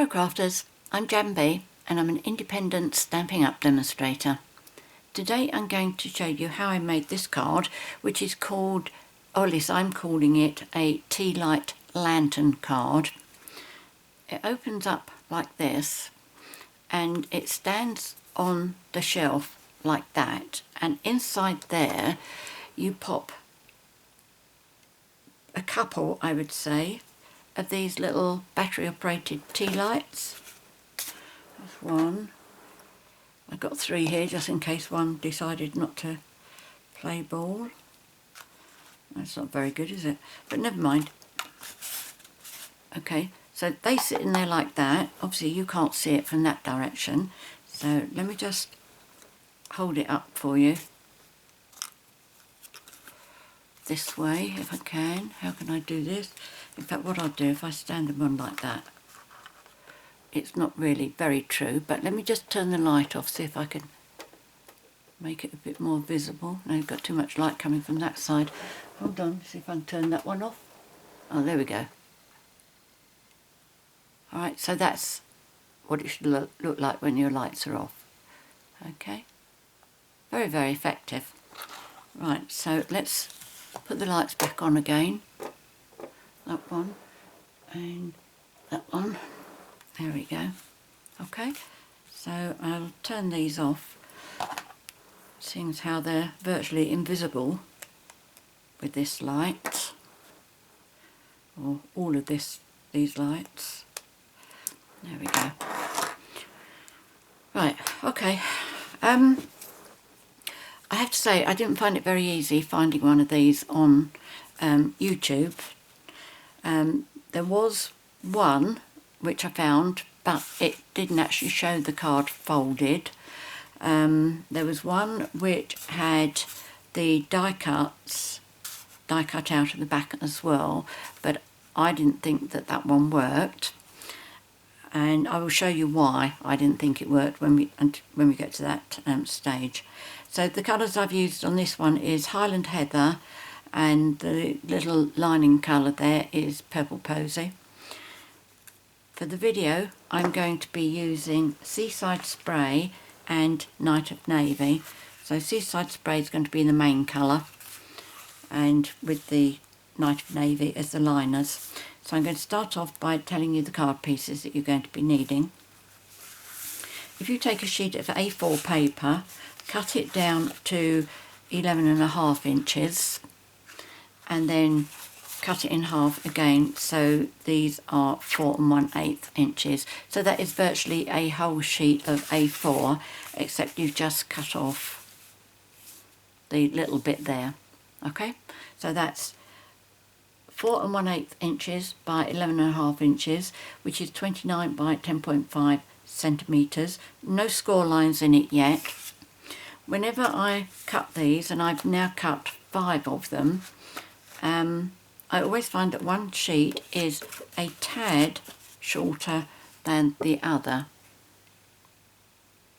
Hello crafters, I'm JanB and I'm an independent Stampin' Up demonstrator. Today I'm going to show you how I made this card, which is called, or at least I'm calling it, a tea light lantern card. It opens up like this and it stands on the shelf like that, and inside there you pop a couple, I would say, of these little battery operated tea lights. That's one. I've got three here just in case one decided not to play ball. That's not very good, is it? But never mind. Okay, so they sit in there like that. Obviously you can't see it from that direction, so let me just hold it up for you this way if I can. How can I do this? In fact, what I'll do, if I stand them on like that, it's not really very true, but let me just turn the light off, see if I can make it a bit more visible. Now you've got too much light coming from that side. Hold on, see if I can turn that one off. Oh, there we go. Alright, so that's what it should look like when your lights are off. Okay, very, very effective. Right, so let's put the lights back on again. That one and that one. There we go. Okay, so I'll turn these off, seeing as how they're virtually invisible with this light, or all of these lights. There we go. Right, okay. I have to say I didn't find it very easy finding one of these on YouTube. There was one which I found, but it didn't actually show the card folded. There was one which had the die cut out of the back as well, but I didn't think that that one worked, and I will show you why I didn't think it worked when we get to that stage. So the colours I've used on this one is Highland Heather, and the little lining colour there is Purple Posy. For the video I'm going to be using Seaside Spray and Night of Navy. So Seaside Spray is going to be in the main colour, and with the Night of Navy as the liners. So I'm going to start off by telling you the card pieces that you're going to be needing. If you take a sheet of A4 paper, cut it down to 11.5 inches, and then cut it in half again, so these are 4 1/8 inches. So that is virtually a whole sheet of A4, except you've just cut off the little bit there. Okay, so that's 4 1/8 inches by 11.5 inches, which is 29 by 10.5 centimetres. No score lines in it yet. Whenever I cut these, and I've now cut 5 of them, I always find that one sheet is a tad shorter than the other.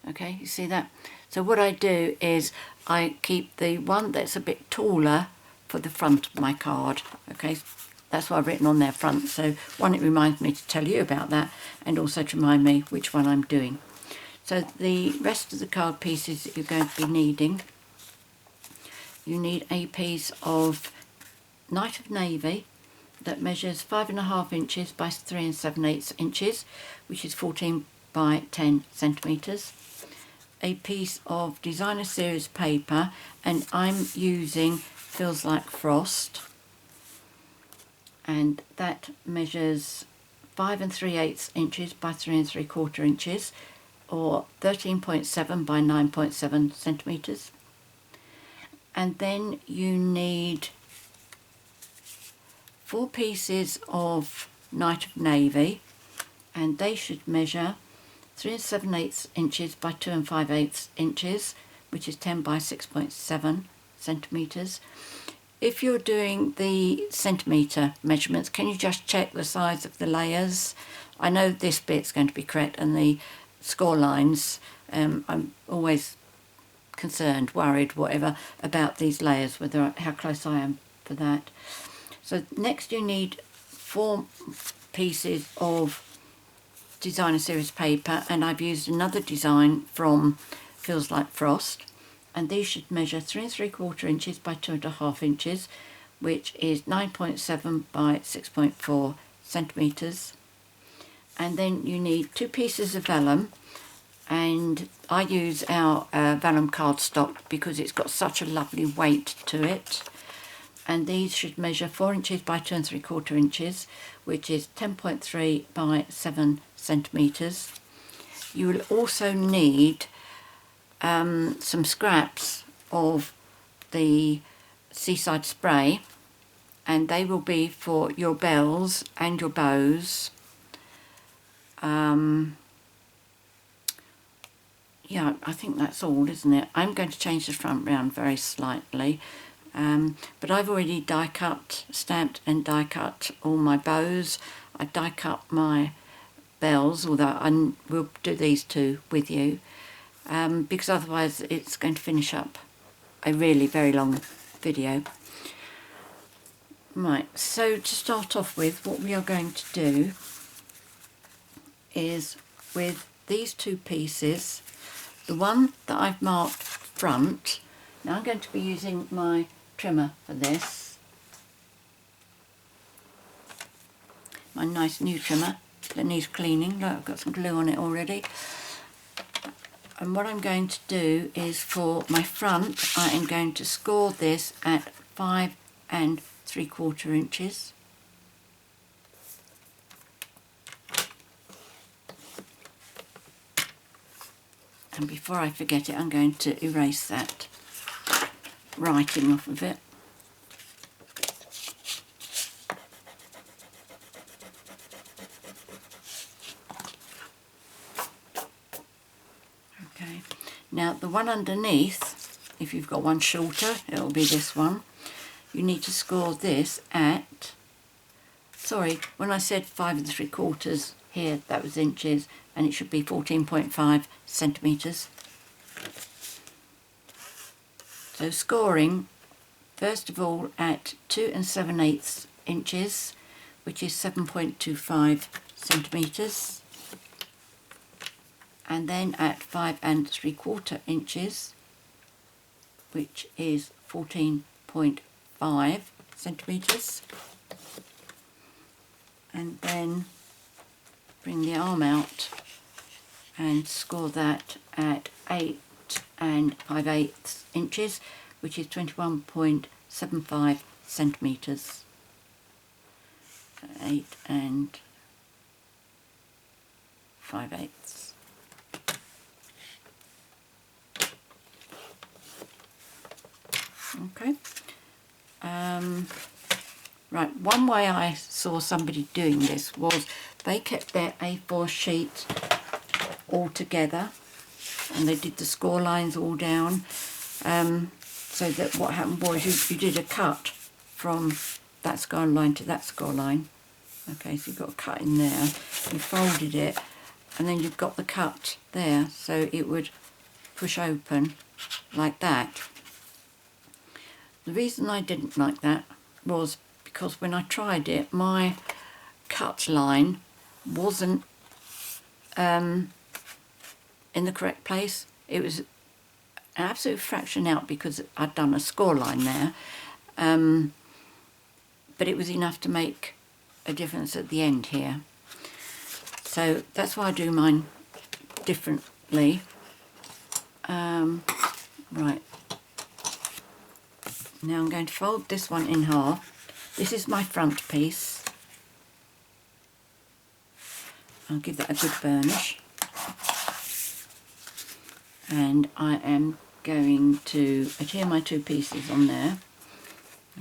Okay, you see that? So what I do is I keep the one that's a bit taller for the front of my card. Okay, that's what I've written on their front. So one, it reminds me to tell you about that, and also to remind me which one I'm doing. So the rest of the card pieces that you're going to be needing, you need a piece of Night of Navy that measures 5.5 inches by 3 7/8 inches, which is 14 by 10 centimetres. A piece of Designer Series paper, and I'm using Feels Like Frost, and that measures 5 3/8 inches by 3 3/4 inches, or 13.7 by 9.7 centimetres. And then you need 4 pieces of Night of Navy, and they should measure 3 7/8 inches by 2 5/8 inches, which is 10 by 6.7 centimetres. If you're doing the centimetre measurements, can you just check the size of the layers? I know this bit's going to be correct, and the score lines, I'm always concerned, worried, whatever, about these layers, whether how close I am for that. So next you need 4 pieces of designer series paper, and I've used another design from Feels Like Frost, and these should measure 3 3/4 inches by 2.5 inches, which is 9.7 by 6.4 centimetres. And then you need 2 pieces of vellum, and I use our Vellum Cardstock because it's got such a lovely weight to it. And these should measure 4 inches by 2 3/4 inches, which is 10.3 by 7 centimetres. You will also need some scraps of the Seaside Spray, and they will be for your bells and your bows. Yeah, I think that's all, isn't it? I'm going to change the front round very slightly, but I've already die cut, stamped and die cut all my bows. I die cut my bells, although I will do these two with you, because otherwise it's going to finish up a really very long video. Right, so to start off with, what we are going to do is with these 2 pieces, the one that I've marked front. Now I'm going to be using my trimmer for this, my nice new trimmer that needs cleaning. Look, I've got some glue on it already. And what I'm going to do is, for my front, I am going to score this at 5 3/4 inches. And before I forget it, I'm going to erase that writing off of it. Okay, now the one underneath, if you've got one shorter, it'll be this one. You need to score this at, sorry, when I said 5 3/4 here, that was inches, and it should be 14.5 centimetres. So scoring, first of all, at 2 7/8 inches, which is 7.25 centimetres, and then at 5 3/4 inches, which is 14.5 centimetres, and then bring the arm out and score that at 8 5/8 inches, which is 21.75 centimetres. 8 5/8. Okay. Right, one way I saw somebody doing this was they kept their A4 sheet all together, and they did the score lines all down, so that what happened was you did a cut from that score line to that score line. Okay, so you've got a cut in there, you folded it, and then you've got the cut there, so it would push open like that. The reason I didn't like that was because when I tried it, my cut line wasn't in the correct place. It was an absolute fraction out because I'd done a score line there, but it was enough to make a difference at the end here. So that's why I do mine differently. Right, now I'm going to fold this one in half. This is my front piece. I'll give that a good burnish. And I am going to adhere my 2 pieces on there.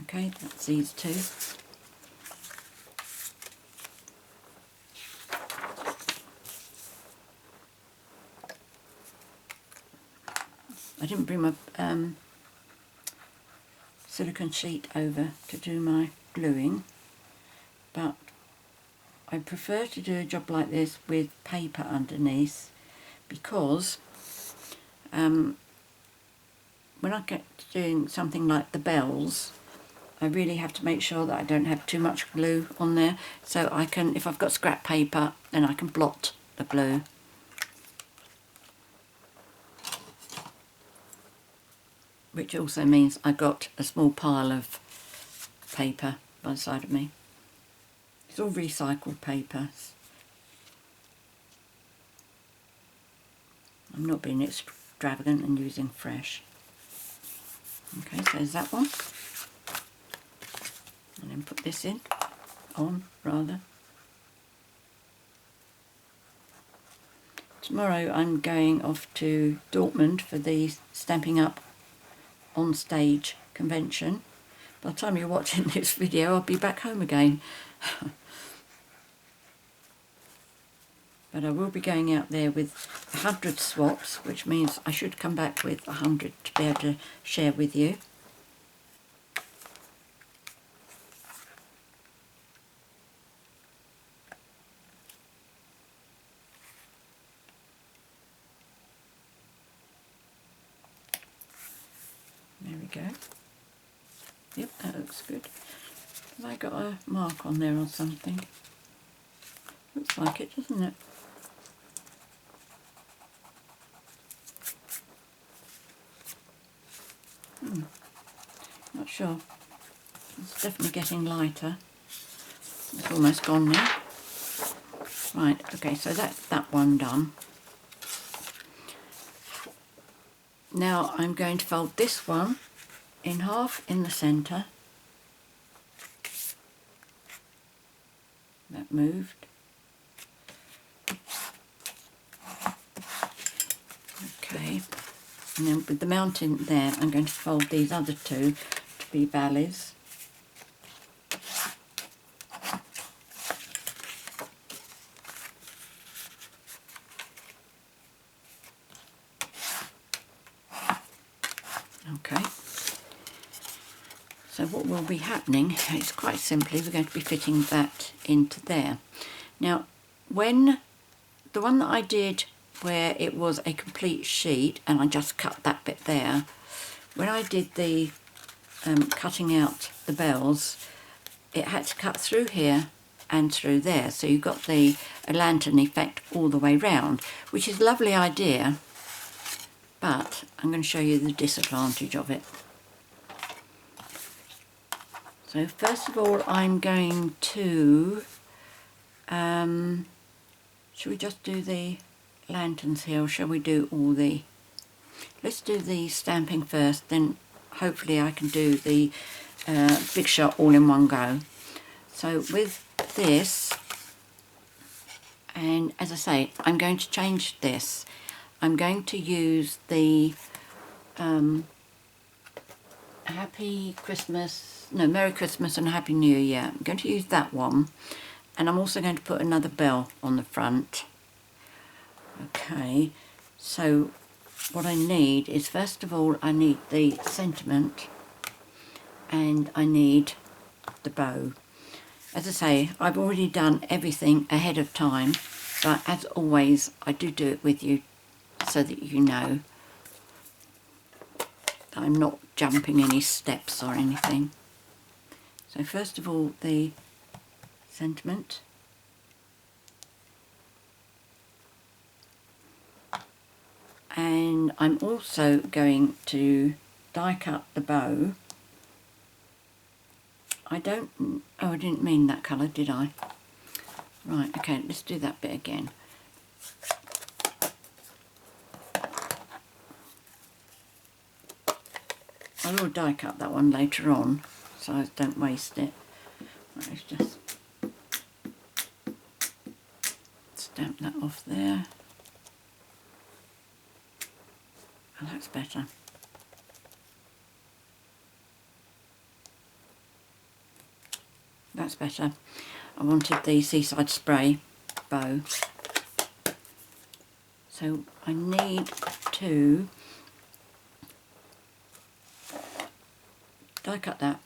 Okay, that's these 2. I didn't bring my silicone sheet over to do my gluing, but I prefer to do a job like this with paper underneath, because when I get to doing something like the bells, I really have to make sure that I don't have too much glue on there, so I can, if I've got scrap paper, then I can blot the glue. Which also means I got a small pile of paper by the side of me. It's all recycled paper. I'm not being extravagant and using fresh. Okay, so there's that one. And then put this on rather. Tomorrow I'm going off to Dortmund for the Stamping Up on Stage convention. By the time you're watching this video, I'll be back home again. But I will be going out there with 100 swaps, which means I should come back with 100 to be able to share with you. There we go. Yep, that looks good. Have I got a mark on there or something? Looks like it, doesn't it? Not sure. It's definitely getting lighter. It's almost gone now. Right, okay, so that's that one done. Now I'm going to fold this one in half in the centre. That moved. Okay, and then with the mountain there, I'm going to fold these other two to be valleys. Okay, so what will be happening is quite simply we're going to be fitting that into there. Now, when the one that I did where it was a complete sheet and I just cut that bit there, when I did the cutting out the bells, it had to cut through here and through there, so you got the lantern effect all the way round, which is a lovely idea, but I'm going to show you the disadvantage of it. So first of all, I'm going to should we just do the lanterns here, or shall we do all the... Let's do the stamping first, then hopefully I can do the big shot all in one go. So with this, and as I say, I'm going to change this. I'm going to use the Happy Christmas, no, Merry Christmas and Happy New Year. I'm going to use that one, and I'm also going to put another bell on the front. Okay, so what I need is, first of all, I need the sentiment and I need the bow. As I say, I've already done everything ahead of time, but as always, I do it with you so that you know that I'm not jumping any steps or anything. So first of all, the sentiment. And I'm also going to die cut the bow. I didn't mean that colour, did I? Right, okay, let's do that bit again. I will die cut that one later on, so I don't waste it. Right, let's just stamp that off there. Oh, that's better. That's better. I wanted the Seaside Spray bow. So I need to die cut that,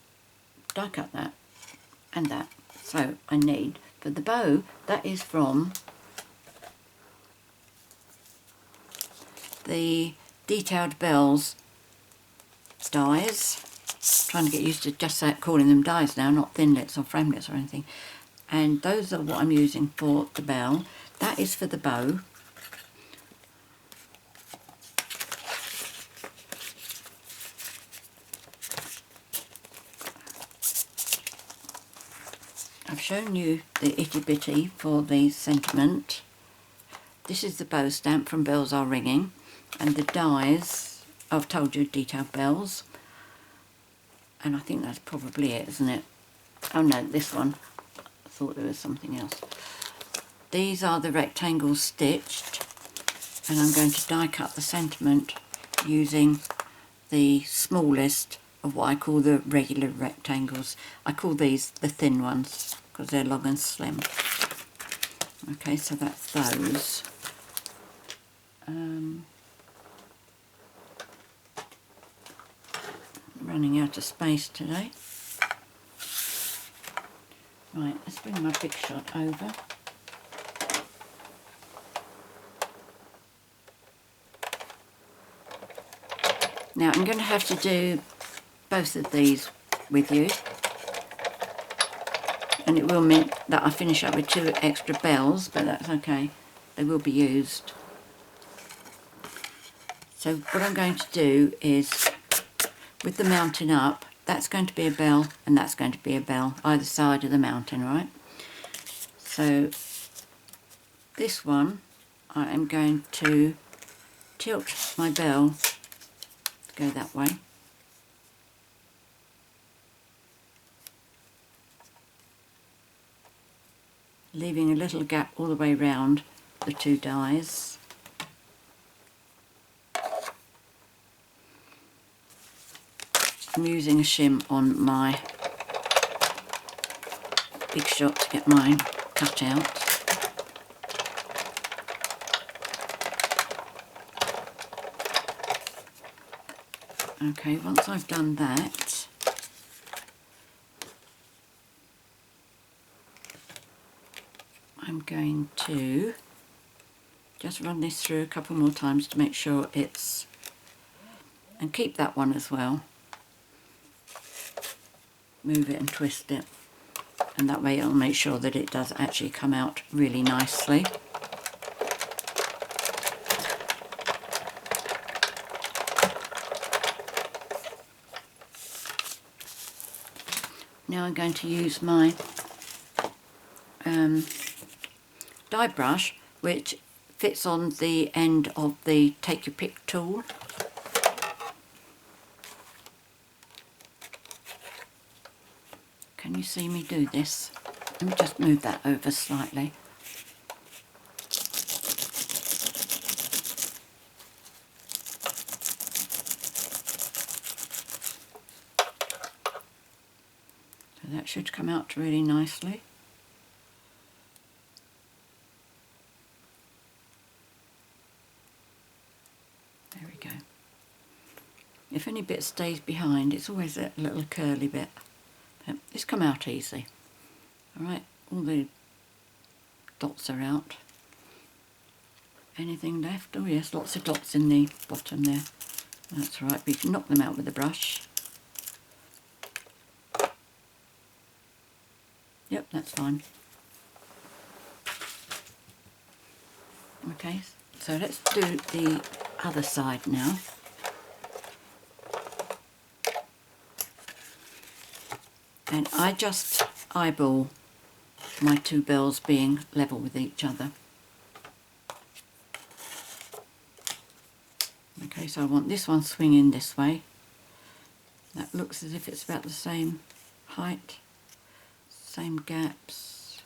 and that. So I need, for the bow, that is from the Detailed Bells dies. Trying to get used to just calling them dies now, not thinlits or framelits or anything. And those are what I'm using for the bell. that is for the bow. I've shown you the itty bitty for the sentiment. This is the bow stamp from Bells Are Ringing, and the dies, I've told you, detailed bells, and I think that's probably it, isn't it? Oh no, this one, I thought there was something else. These are the rectangles stitched, and I'm going to die cut the sentiment using the smallest of what I call the regular rectangles. I call these the thin ones because they're long and slim. Okay, so that's those. Running out of space today. Right, let's bring my big shot over. Now I'm going to have to do both of these with you, and it will mean that I finish up with 2 extra bells, but that's okay, they will be used. So what I'm going to do is, with the mountain up, that's going to be a bell and that's going to be a bell, either side of the mountain, right? So this one, I am going to tilt my bell to go that way. Leaving a little gap all the way round the 2 dies. I'm using a shim on my big shot to get mine cut out. Okay, once I've done that, I'm going to just run this through a couple more times to make sure it's, and keep that one as well. Move it and twist it, and that way it'll make sure that it does actually come out really nicely. Now I'm going to use my die brush, which fits on the end of the Take Your Pick tool. Can you see me do this? Let me just move that over slightly. So that should come out really nicely. There we go. If any bit stays behind, it's always that little curly bit. It's come out easy. Alright, all the dots are out. Anything left? Oh yes, lots of dots in the bottom there. That's right, we can knock them out with the brush. Yep, that's fine. Okay, so let's do the other side now. And I just eyeball my 2 bells being level with each other. Okay, so I want this one swinging this way. That looks as if it's about the same height, same gaps.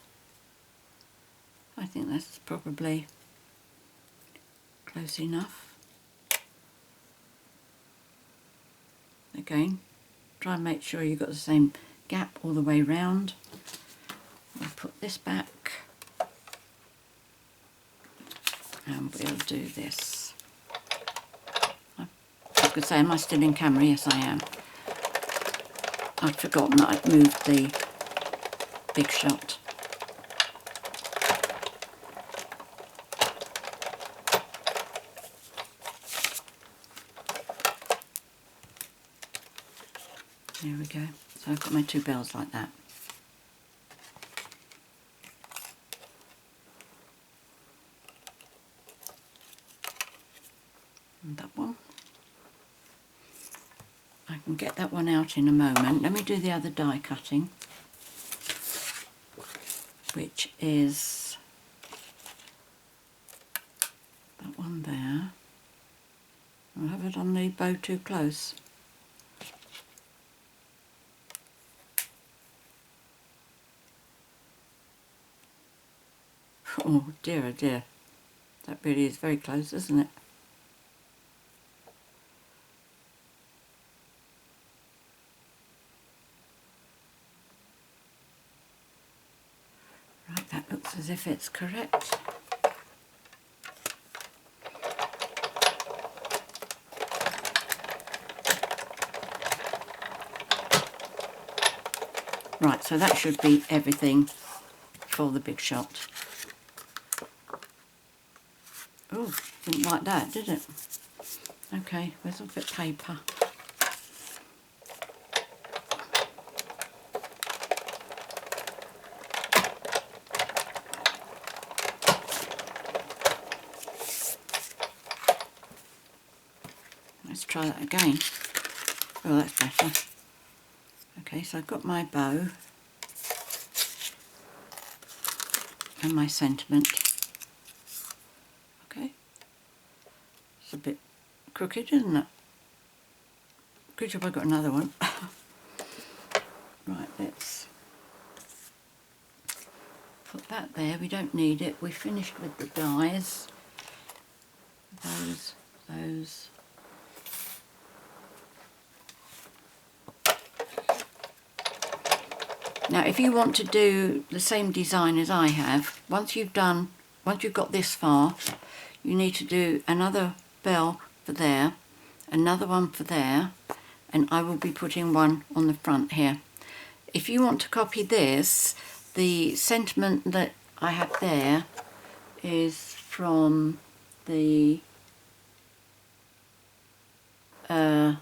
I think that's probably close enough. Again, try and make sure you've got the same gap all the way round. I'll put this back and we'll do this. I was going to say, am I still in camera? Yes, I am. I'd forgotten that I'd moved the big shot. There we go. So I've got my 2 bells like that. And that one. I can get that one out in a moment. Let me do the other die cutting, which is that one there. Oh, have I done the bow too close? Oh dear, oh dear. That really is very close, isn't it? Right, that looks as if it's correct. Right, so that should be everything for the big shot. Oh, didn't like that, did it? Okay, where's a bit of paper? Let's try that again. Oh, that's better. Okay, so I've got my bow and my sentiment. Okay, it's a bit crooked, isn't it? Good job I got another one. Right, let's put that there. We don't need it. We finished with the dies. Those. Now, if you want to do the same design as I have, once you've got this far, you need to do another bell for there, another one for there, and I will be putting one on the front here. If you want to copy this, the sentiment that I have there is from the oh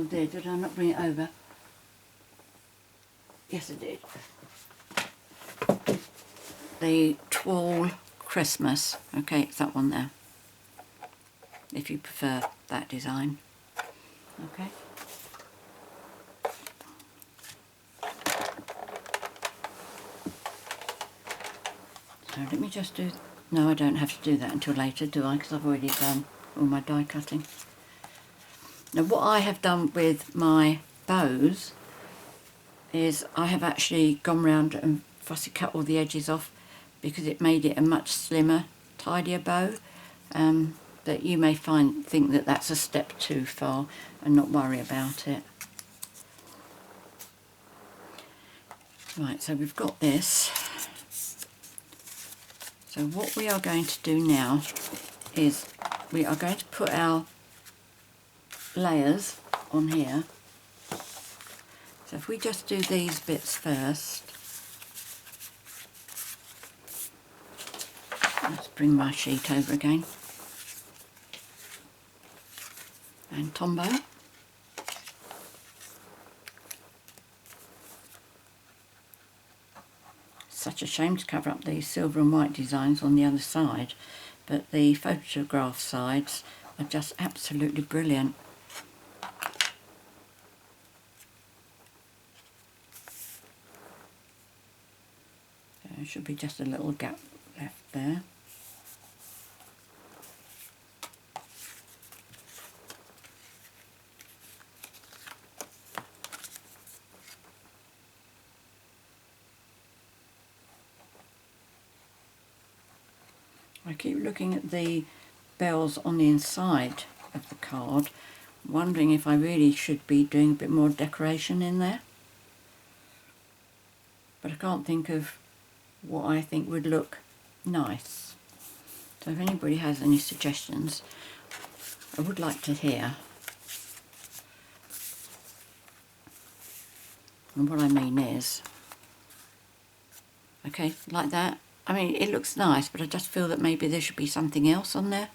dear, did I not bring it over? Yes, I did. The Tall Christmas. Okay, it's that one there, if you prefer that design. Okay. So let me just do... No, I don't have to do that until later, do I? Because I've already done all my die cutting. Now, what I have done with my bows is I have actually gone round and fussy cut all the edges off because it made it a much slimmer, tidier bow. But you may think that that's a step too far and not worry about it. Right, so we've got this. So what we are going to do now is we are going to put our layers on here. So if we just do these bits first. Let's bring my sheet over again. And Tombow. Such a shame to cover up these silver and white designs on the other side, but the photograph sides are just absolutely brilliant. There should be just a little gap left there. I keep looking at the bells on the inside of the card, wondering if I really should be doing a bit more decoration in there. But I can't think of what I think would look nice. So if anybody has any suggestions, I would like to hear. And what I mean is, okay, like that. I mean, it looks nice, but I just feel that maybe there should be something else on there.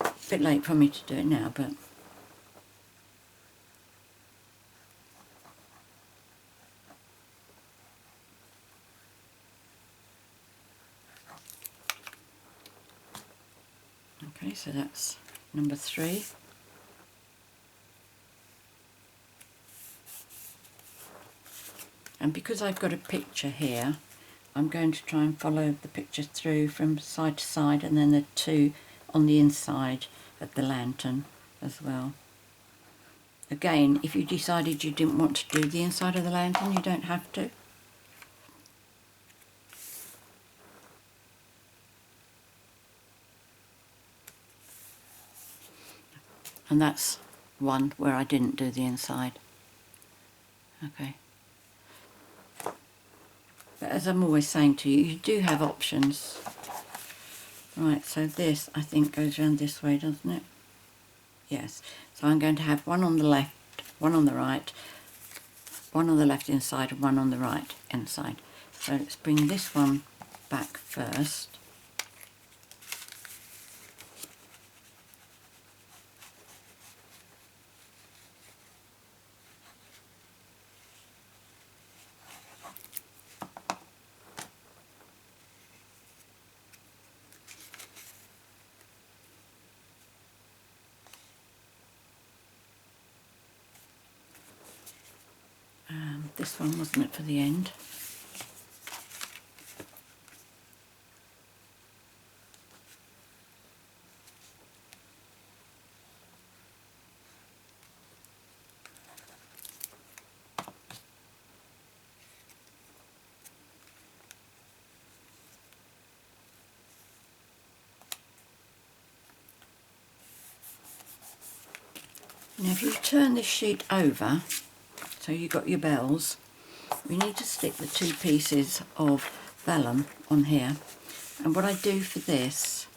A bit late for me to do it now, but... Okay, so that's number 3. And because I've got a picture here, I'm going to try and follow the picture through from side to side, and then the 2 on the inside of the lantern as well. Again, if you decided you didn't want to do the inside of the lantern, you don't have to. And that's one where I didn't do the inside. Okay. But as I'm always saying to you, you do have options. Right, so this I think goes around this way, doesn't it? Yes. So I'm going to have one on the left, one on the right, one on the left inside and one on the right inside. So let's bring this one back first. This one, wasn't it, for the end? Now if you turn this sheet over, so you've got your bells, we need to stick the 2 pieces of vellum on here. And what I do for this,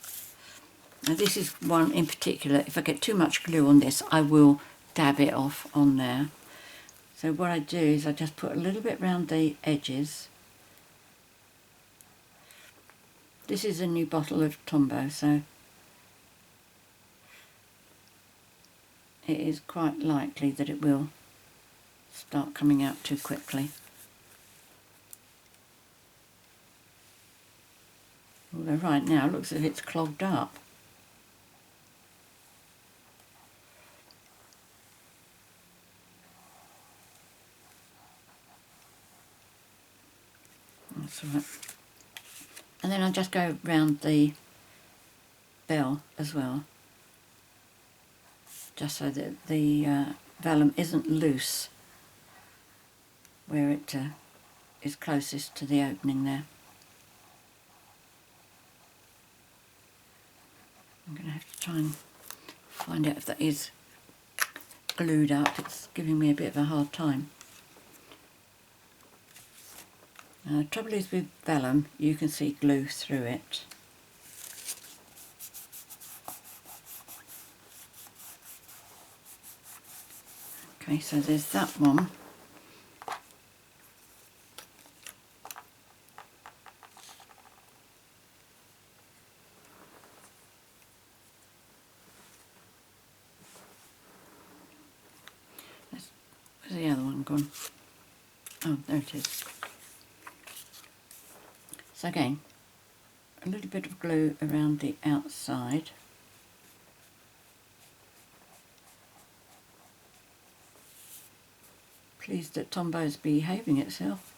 now this is one in particular, if I get too much glue on this, I will dab it off on there. So what I do is I just put a little bit round the edges. This is a new bottle of Tombow, so it is quite likely that it will start coming out too quickly. Although right now it looks as if it's clogged up. That's all right. And then I'll just go round the bell as well, just so that the vellum isn't loose where it is closest to the opening there. I'm going to have to try and find out if that is glued up. It's giving me a bit of a hard time. Now, the trouble is with vellum, you can see glue through it. Okay, so there's that one. Where's the other one gone? Oh, there it is. So again, a little bit of glue around the outside. Pleased that Tombow's behaving itself.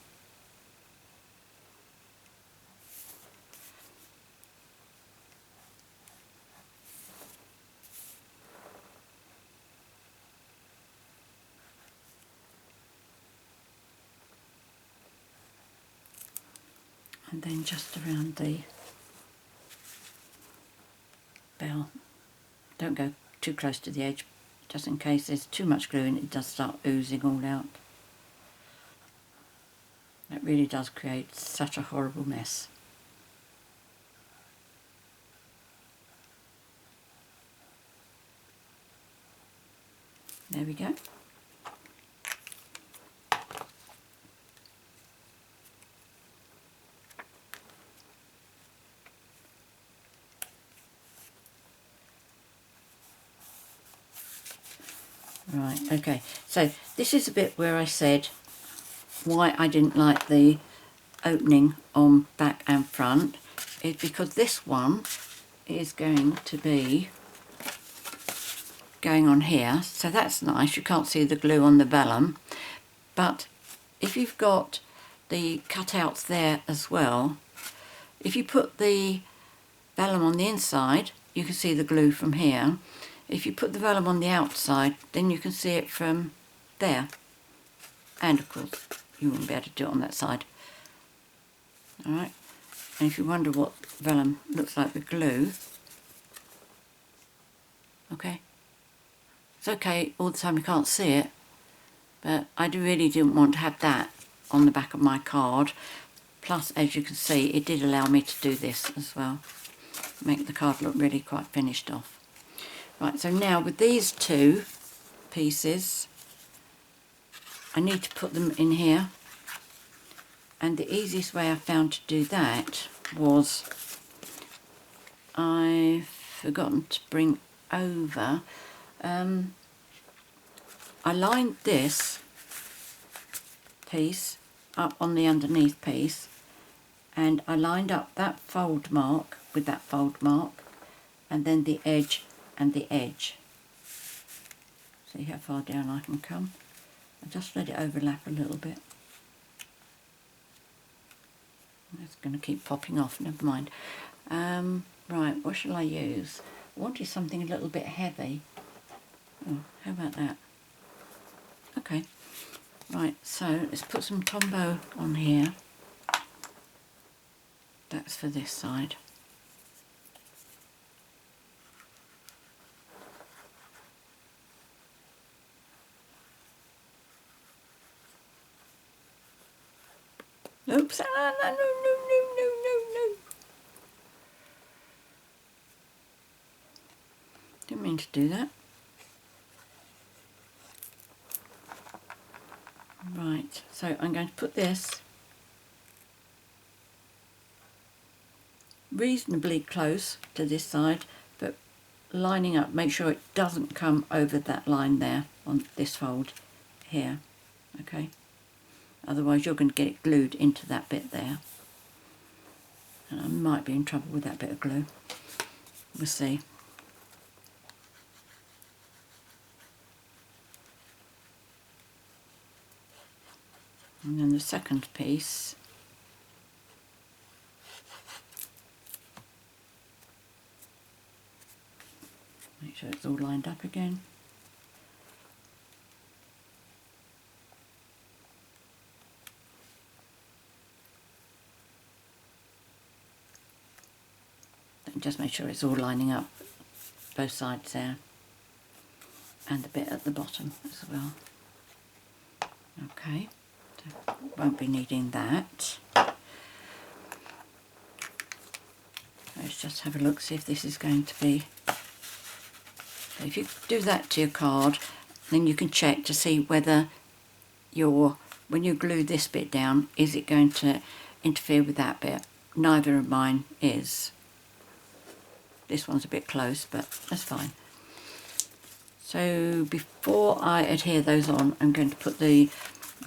And then just around the bell. Don't go too close to the edge, just in case there's too much glue and it does start oozing all out. It really does create such a horrible mess. There we go. Right, okay, so this is a bit where I said why I didn't like the opening on back and front, is because this one is going to be going on here, so that's nice. You can't see the glue on the vellum, but if you've got the cutouts there as well, if you put the vellum on the inside, you can see the glue from here. If you put the vellum on the outside, then you can see it from there. And of course, you wouldn't be able to do it on that side. Alright, and if you wonder what vellum looks like with glue, okay, it's okay all the time you can't see it, but I really didn't want to have that on the back of my card. Plus, as you can see, it did allow me to do this as well, make the card look really quite finished off. Right, so now with these two pieces, I need to put them in here, and the easiest way I found to do that was, I've forgotten to bring over, I lined this piece up on the underneath piece, and I lined up that fold mark with that fold mark, and then the edge and the edge. See how far down I can come. I just let it overlap a little bit. It's going to keep popping off, never mind. Right, what shall I use? I wanted something a little bit heavy. Oh, how about that? Okay, right, so let's put some Tombow on here. That's for this side. Oops, no. Didn't mean to do that. Right, so I'm going to put this reasonably close to this side, but lining up, make sure it doesn't come over that line there on this fold here, okay? Otherwise you're going to get it glued into that bit there. And I might be in trouble with that bit of glue. We'll see. And then the second piece, make sure it's all lined up again. And just make sure it's all lining up, both sides there, and the bit at the bottom as well. Okay, so won't be needing that. Let's just have a look, see if this is going to be. So if you do that to your card, then you can check to see whether when you glue this bit down, is it going to interfere with that bit? Neither of mine is. This one's a bit close, but that's fine. So before I adhere those on, I'm going to put the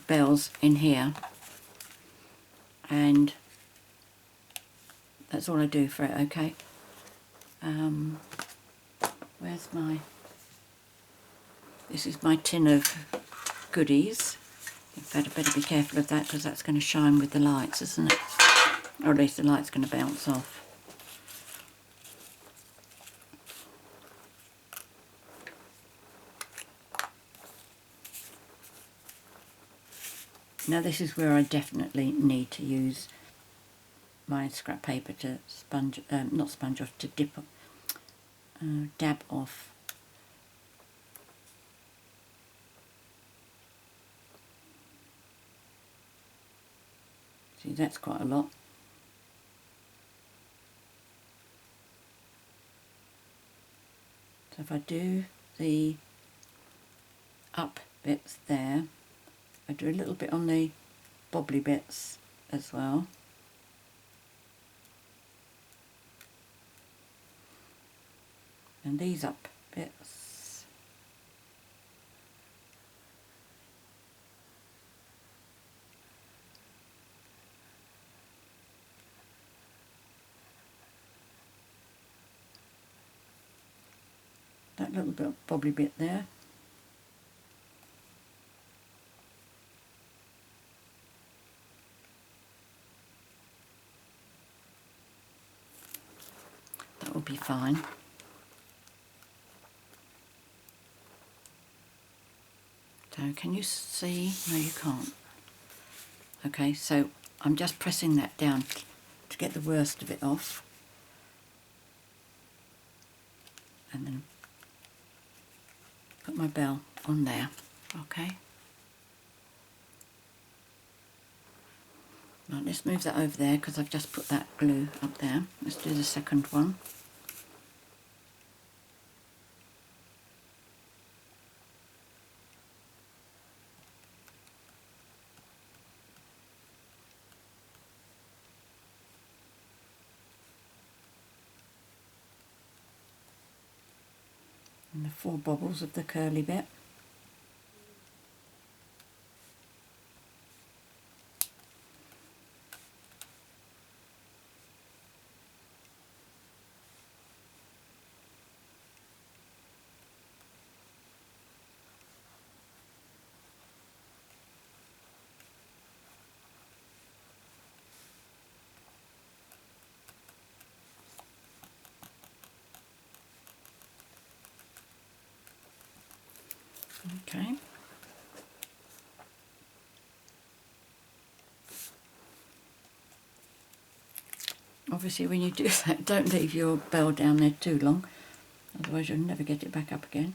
bells in here, and that's all I do for it, okay? Where's this is my tin of goodies. In fact, I better be careful of that because that's going to shine with the lights, isn't it? Or at least the light's going to bounce off. Now this is where I definitely need to use my scrap paper to sponge, not sponge off, to dab off. See, that's quite a lot. So if I do the up bits there, I do a little bit on the bobbly bits as well. And these up bits. that little bit bobbly bit there. That will be fine. So can you see? No, you can't. Okay, so I'm just pressing that down to get the worst of it off. And then put my bell on there, okay? Right, let's move that over there because I've just put that glue up there. Let's do the second one. And the 4 bobbles of the curly bit. Okay. Obviously when you do that, don't leave your bell down there too long, otherwise you'll never get it back up again.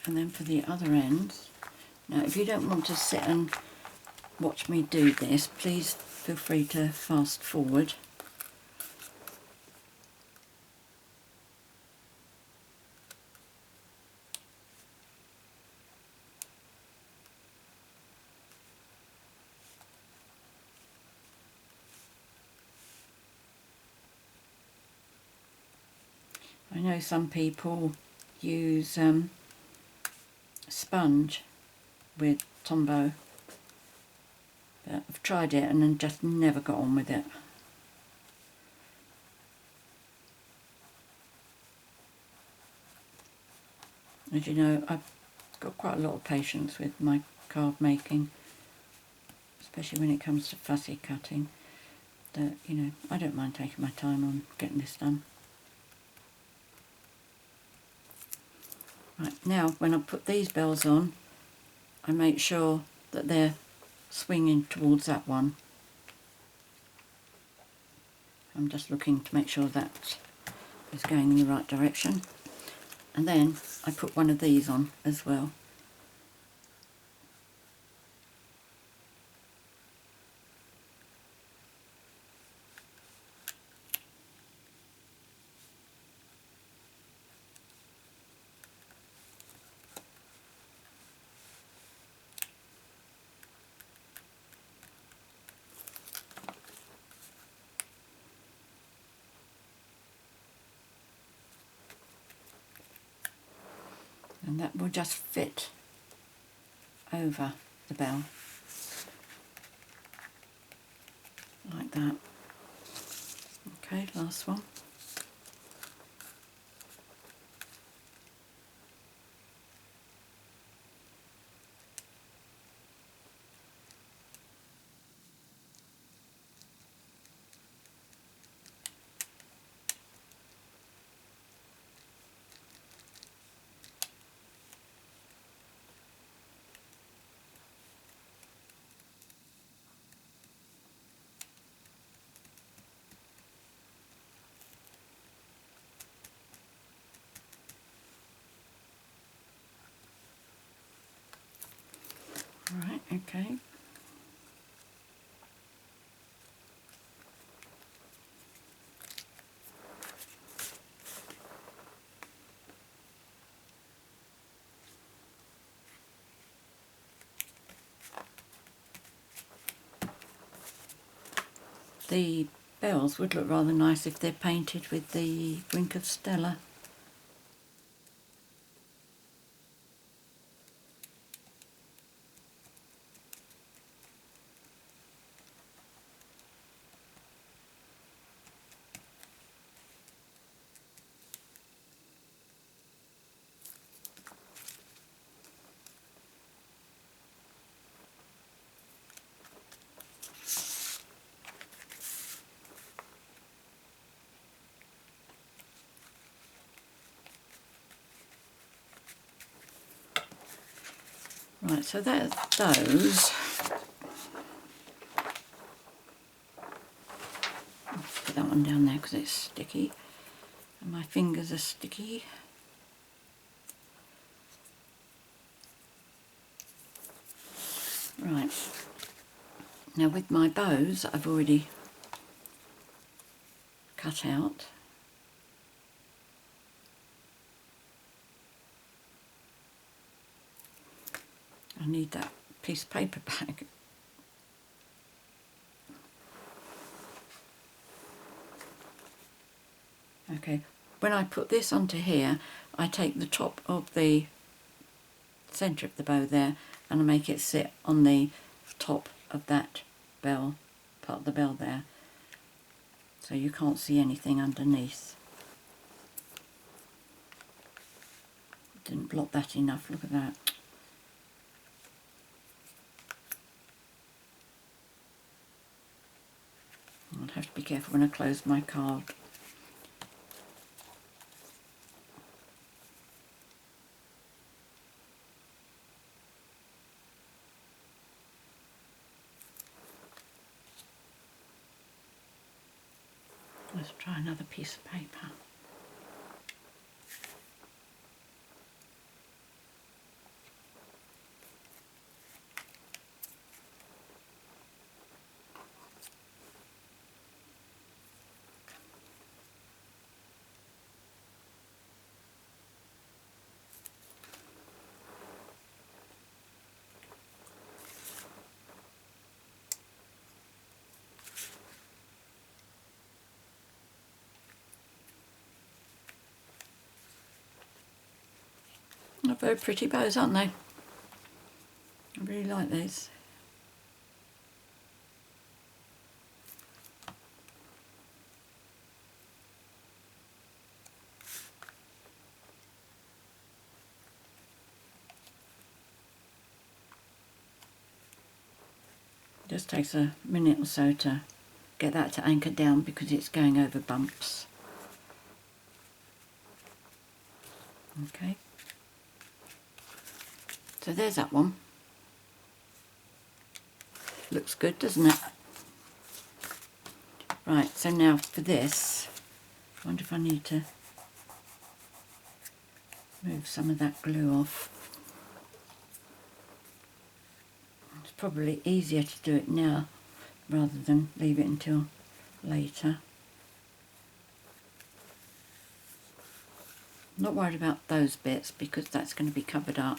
And then for the other ends, now if you don't want to sit and watch me do this, please feel free to fast forward. I know some people use sponge with Tombow, but I've tried it and then just never got on with it. As you know, I've got quite a lot of patience with my card making, especially when it comes to fussy cutting. That, you know, I don't mind taking my time on getting this done. Right, now when I put these bells on, I make sure that they're swinging towards that one. I'm just looking to make sure that is going in the right direction. And then I put one of these on as well. And that will just fit over the bell, like that. Okay, last one. Right, okay. The bells would look rather nice if they're painted with the Wink of Stella. Right, so that's those. Put that one down there because it's sticky and my fingers are sticky. Right, now with my bows I've already cut out. I need that piece of paper back. Okay, when I put this onto here, I take the top of the centre of the bow there and I make it sit on the top of that bell, part of the bell there, so you can't see anything underneath. Didn't block that enough, look at that. I'll have to be careful when I close my card. Let's try another piece of paper. They're very pretty bows, aren't they? I really like these. Just takes a minute or so to get that to anchor down because it's going over bumps. Okay. So there's that one. Looks good, doesn't it? Right, so now for this, I wonder if I need to move some of that glue off. It's probably easier to do it now rather than leave it until later. I'm not worried about those bits because that's going to be covered up.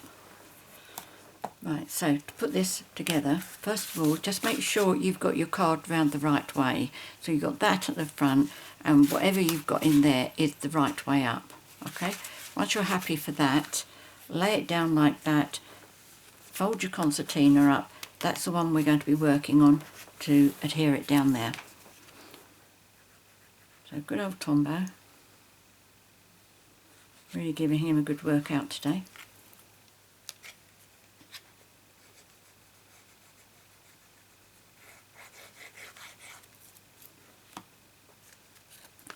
Right, so to put this together, first of all, just make sure you've got your card round the right way. So you've got that at the front and whatever you've got in there is the right way up. Okay, once you're happy for that, lay it down like that, fold your concertina up. That's the one we're going to be working on to adhere it down there. So good old Tombo. Really giving him a good workout today.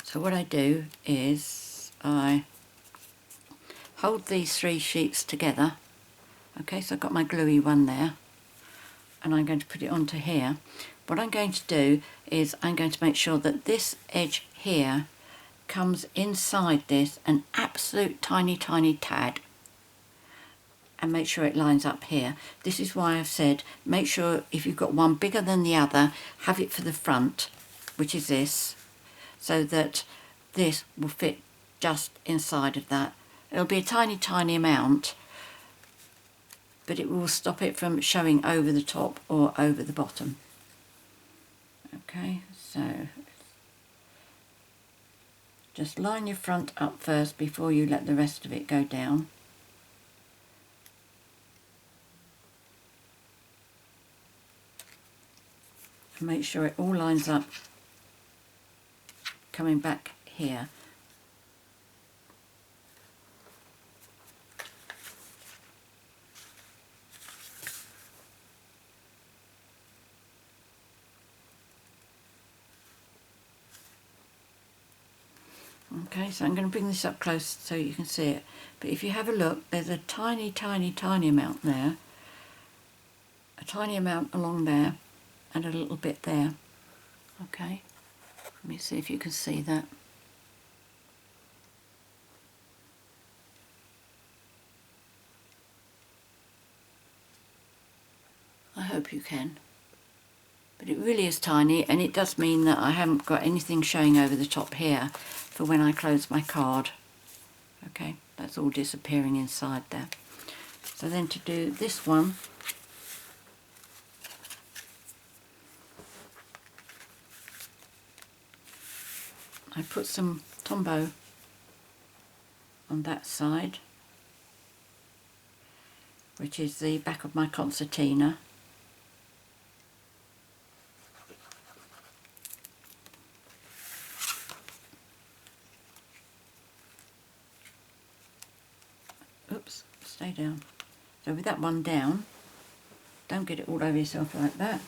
So what I do is I hold these three sheets together. Okay, so I've got my gluey one there and I'm going to put it onto here. What I'm going to do is I'm going to make sure that this edge here comes inside this an absolute tiny tad and make sure it lines up here. This is why I've said make sure if you've got one bigger than the other, have it for the front, which is this, so that this will fit just inside of that. It'll be a tiny amount, but it will stop it from showing over the top or over the bottom. Okay, so just line your front up first before you let the rest of it go down. And make sure it all lines up coming back here. Okay, so I'm going to bring this up close so you can see it. But if you have a look, there's a tiny amount there. a tiny amount along there and a little bit there. Okay, let me see if you can see that. I hope you can. But it really is tiny, and it does mean that I haven't got anything showing over the top here for when I close my card. Okay, that's all disappearing inside there. So then to do this one, I put some Tombow on that side, which is the back of my concertina. Oops, stay down. So with that one down, don't get it all over yourself like that.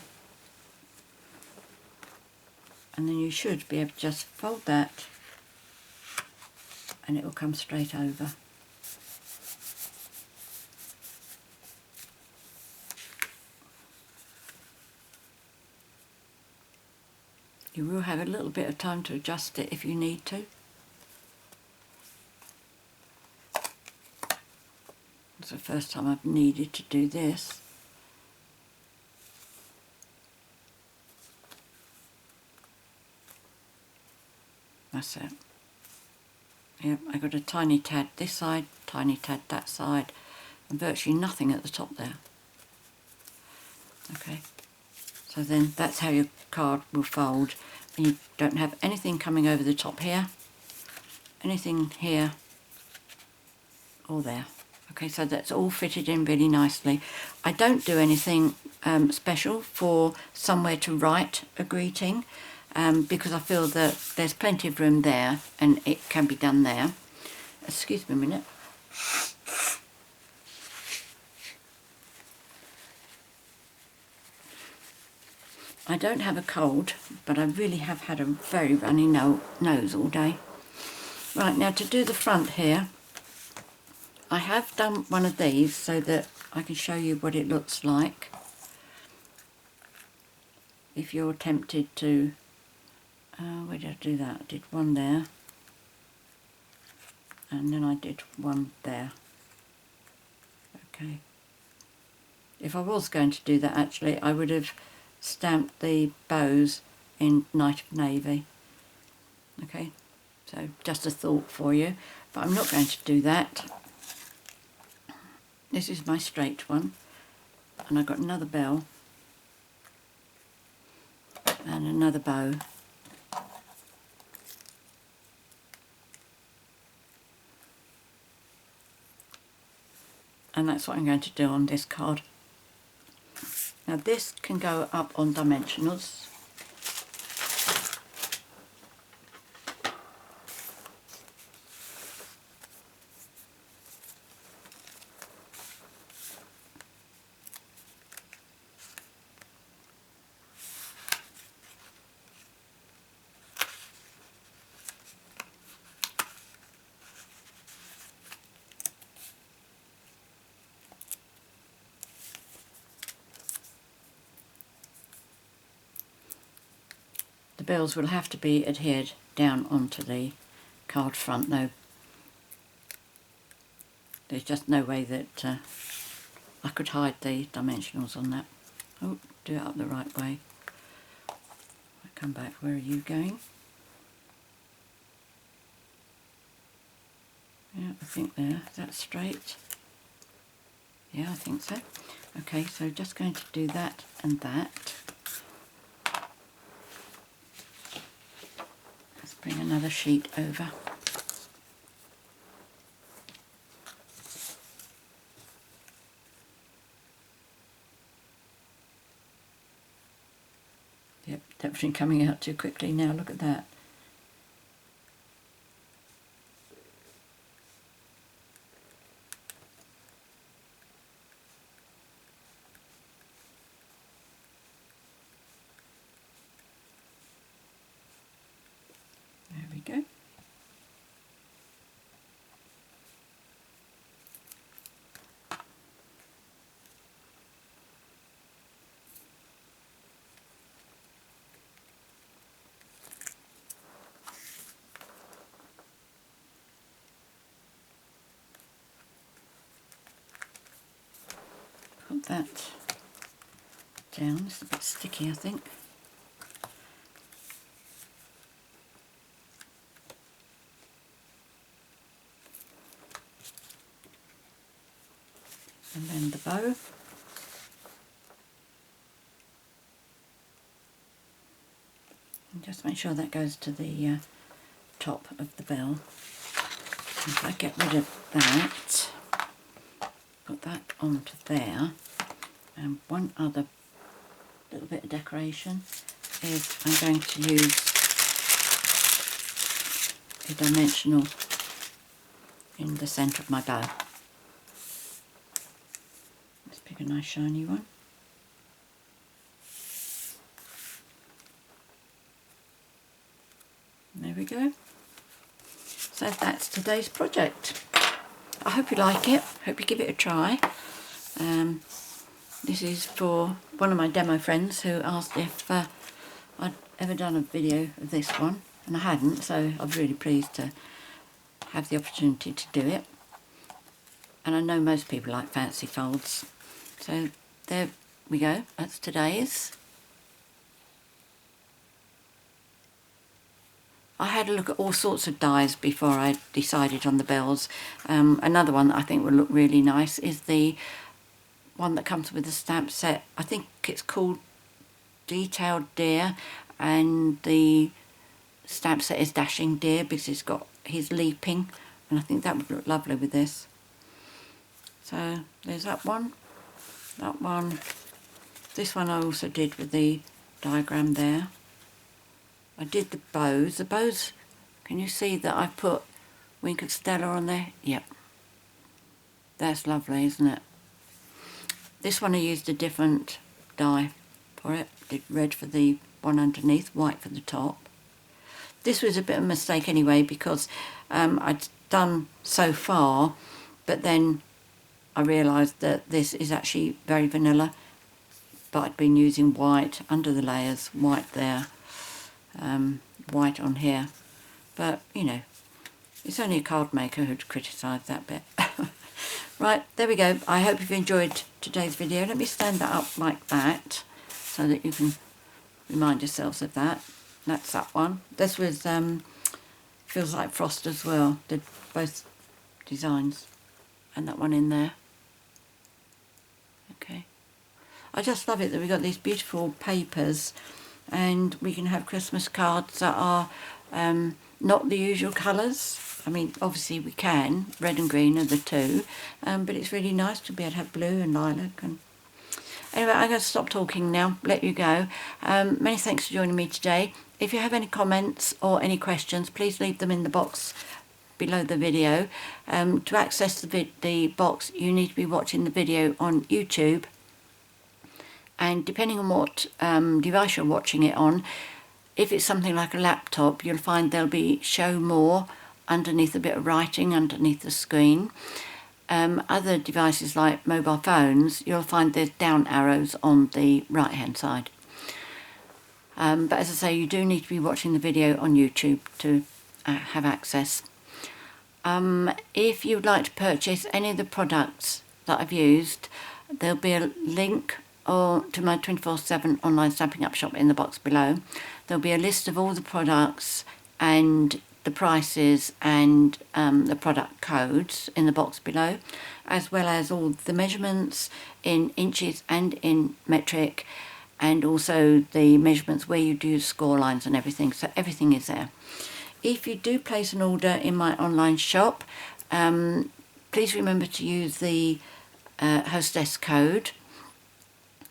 And then you should be able to just fold that and it will come straight over. You will have a little bit of time to adjust it if you need to. It's the first time I've needed to do this. That's it. Yep, I got a tiny tad this side, tiny tad that side, and virtually nothing at the top there. Okay, so then that's how your card will fold, and you don't have anything coming over the top here, anything here or there. Okay, so that's all fitted in really nicely. I don't do anything special for somewhere to write a greeting, because I feel that there's plenty of room there and it can be done there. Excuse me a minute. I don't have a cold, but I really have had a very runny nose all day. Right, now to do the front here, I have done one of these so that I can show you what it looks like. If you're tempted to, where did I do that? I did one there, and then I did one there. Okay. If I was going to do that, actually, I would have stamped the bows in Night of Navy. Okay, so just a thought for you, but I'm not going to do that. This is my straight one, and I've got another bell and another bow. And that's what I'm going to do on this card. Now this can go up on dimensionals. The bells will have to be adhered down onto the card front though. There's just no way that I could hide the dimensionals on that. Oh, do it up the right way. I come back, where are you going? Yeah, I think there, is that straight? Yeah, I think so. Okay, so just going to do that and that. Let's bring another sheet over. Yep, definitely coming out too quickly now, look at that. There we go. Stamp that down. It's a bit sticky, I think. And then the bow. And just make sure that goes to the top of the bell. If I get rid of that, put that onto there, and one other little bit of decoration is I'm going to use a dimensional in the centre of my bow. Let's pick a nice shiny one. There we go. So that's today's project. I hope you like it. Hope you give it a try. This is for one of my demo friends who asked if I'd ever done a video of this one, and I hadn't, so I'm really pleased to have the opportunity to do it. And I know most people like fancy folds. So there we go. That's today's. I had a look at all sorts of dies before I decided on the bells. Another one that I think will look really nice is the one that comes with the stamp set. I think it's called Detailed Deer, and the stamp set is Dashing Deer because he's leaping, and I think that would look lovely with this. So there's that one. This one I also did with the diagram there. I did the bows. The bows, can you see that I've put Wink of Stella on there? Yep. That's lovely, isn't it? This one I used a different die for it. Did red for the one underneath, white for the top. This was a bit of a mistake anyway because I'd done so far, but then I realised that this is actually very vanilla, but I'd been using white under the layers, white there. White on here, but you know, it's only a card maker who'd criticise that bit. Right, there we go. I hope you've enjoyed today's video. Let me stand that up like that so that you can remind yourselves of that. That's that one. This was Feels Like Frost as well. Did both designs, and that one in there. Okay, I just love it that we've got these beautiful papers, and we can have Christmas cards that are not the usual colours. I mean, obviously we can, red and green are the two, but it's really nice to be able to have blue and lilac. And anyway, I'm going to stop talking now, let you go. Many thanks for joining me today. If you have any comments or any questions, please leave them in the box below the video. To access the box, you need to be watching the video on YouTube. And depending on what device you're watching it on, if it's something like a laptop, you'll find there'll be show more underneath a bit of writing underneath the screen. Other devices like mobile phones, you'll find there's down arrows on the right hand side. But as I say, you do need to be watching the video on YouTube to have access. If you'd like to purchase any of the products that I've used, there'll be a link to my 24/7 online Stampin' Up shop in the box below. There'll be a list of all the products and the prices and the product codes in the box below, as well as all the measurements in inches and in metric, and also the measurements where you do score lines and everything. So everything is there. If you do place an order in my online shop, please remember to use the HOSTESS code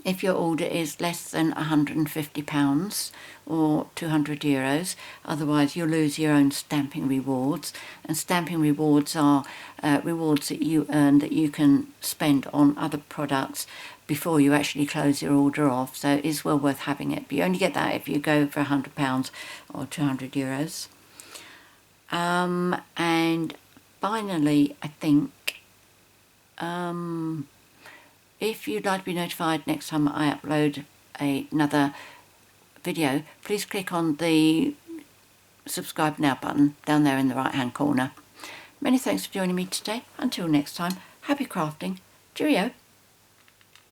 if your order is less than £150 or €200. Otherwise you'll lose your own stamping rewards, and stamping rewards are rewards that you earn that you can spend on other products before you actually close your order off. So it's well worth having it, but you only get that if you go for £100 or €200. And finally, I think if you'd like to be notified next time I upload another video, please click on the subscribe now button down there in the right hand corner. Many thanks for joining me today. Until next time, happy crafting. Cheerio.